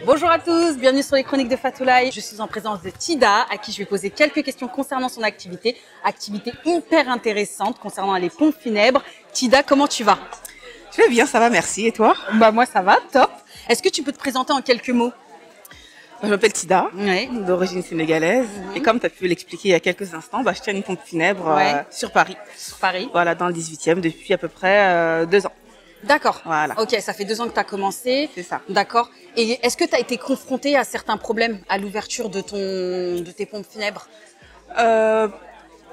Bonjour à tous, bienvenue sur les chroniques de Fatoulaye. Je suis en présence de Tida, à qui je vais poser quelques questions concernant son activité. Activité hyper intéressante concernant les pompes funèbres. Tida, comment tu vas? Je vais bien, ça va, merci. Et toi? Bah moi ça va, top. Est-ce que tu peux te présenter en quelques mots? Je m'appelle Tida, Oui. d'origine sénégalaise. Et comme tu as pu l'expliquer il y a quelques instants, je tiens une pompe funèbre sur Paris. Sur Paris. Voilà, dans le 18e, depuis à peu près 2 ans. D'accord. Voilà. Ok, ça fait 2 ans que tu as commencé. C'est ça. D'accord. Et est-ce que tu as été confrontée à certains problèmes à l'ouverture de tes pompes funèbres?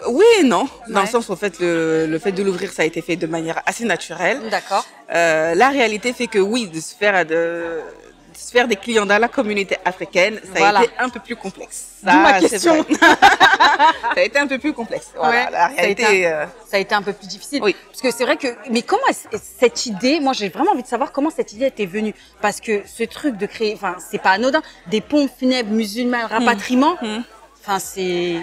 Oui et non, dans Ouais. le sens où en fait, le fait de l'ouvrir, ça a été fait de manière assez naturelle. D'accord. La réalité fait que oui, de se faire des clients dans la communauté africaine, ça Voilà. a été un peu plus complexe. D'où ma c'est question. vrai. Ça a été un peu plus complexe. Voilà, Ouais, la réalité. ça a été un peu plus difficile. Oui. Parce que c'est vrai que, mais comment cette idée, moi j'ai vraiment envie de savoir comment cette idée était venue. Parce que ce truc de créer, enfin c'est pas anodin, des pompes funèbres musulmanes, rapatriement, enfin c'est...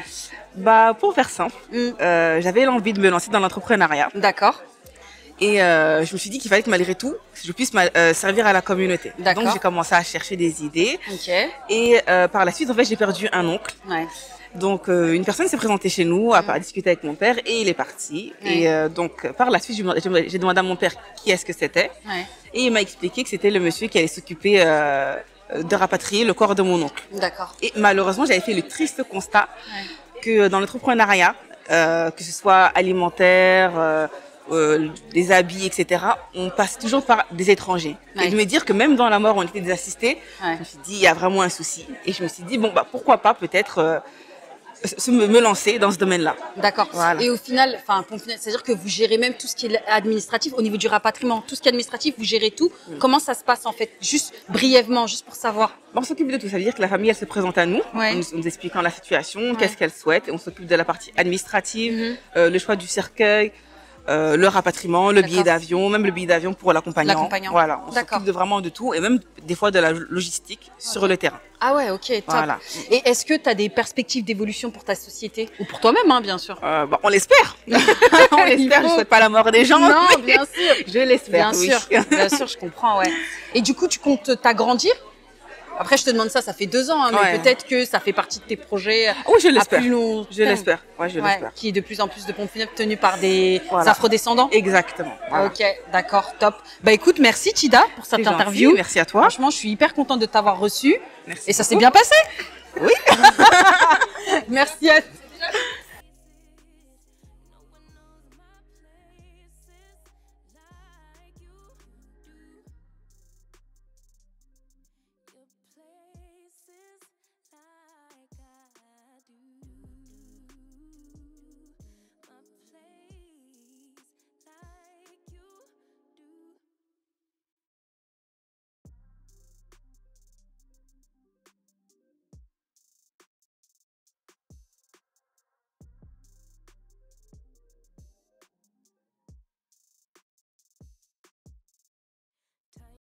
Pour faire simple, j'avais l'envie de me lancer dans l'entrepreneuriat. D'accord. Et je me suis dit qu'il fallait que malgré tout, je puisse servir à la communauté. D'accord. Donc j'ai commencé à chercher des idées. Ok. Et par la suite, en fait, j'ai perdu un oncle. Ouais. Donc une personne s'est présentée chez nous, a discuté avec mon père et il est parti. Ouais. Et donc par la suite, j'ai demandé à mon père qui est-ce que c'était. Ouais. Et il m'a expliqué que c'était le monsieur qui allait s'occuper de rapatrier le corps de mon oncle. D'accord. Et malheureusement, j'avais fait le triste constat que dans l'entrepreneuriat, que ce soit alimentaire, des habits, etc., on passe toujours par des étrangers. Ouais. Et de me dire que même dans la mort, on était des assistés, Ouais. je me suis dit, il y a vraiment un souci. Et je me suis dit, pourquoi pas peut-être me lancer dans ce domaine-là. D'accord. Voilà. Et au final, enfin, pompe funèbre, c'est-à-dire que vous gérez même tout ce qui est administratif au niveau du rapatriement, tout ce qui est administratif, vous gérez tout. Comment ça se passe en fait? Juste brièvement, juste pour savoir. On s'occupe de tout. Ça veut dire que la famille, elle se présente à nous, Ouais. en nous expliquant la situation, qu'est-ce qu'elle souhaite. Et on s'occupe de la partie administrative, le choix du cercueil, le rapatriement, le billet d'avion, même le billet d'avion pour l'accompagnant. L'accompagnant. Voilà, on D'accord. s'occupe de vraiment de tout et même des fois de la logistique sur le terrain. Ah ouais, ok, top. Voilà. Et est-ce que tu as des perspectives d'évolution pour ta société? Ou pour toi-même, hein, bien sûr. On l'espère. On l'espère. Je souhaite pas la mort des gens. Non, mais bien sûr. Je l'espère. Bien Oui. sûr, bien sûr, je comprends, ouais. Et du coup, tu comptes t'agrandir? Après, je te demande ça fait 2 ans, hein, mais Ouais. peut-être que ça fait partie de tes projets Oui, je à l'espère. plus long Je terme. l'espère. Ouais, je Ouais, l'espère. qui est de plus en plus de pompes funèbres tenues par des Voilà. afrodescendants. Exactement. Voilà. Ok, d'accord, top. Bah écoute, merci Tida pour cette C'est gentil, interview. merci à toi. Franchement, je suis hyper contente de t'avoir reçu. Merci Et ça s'est beaucoup. bien passé. Oui. Merci à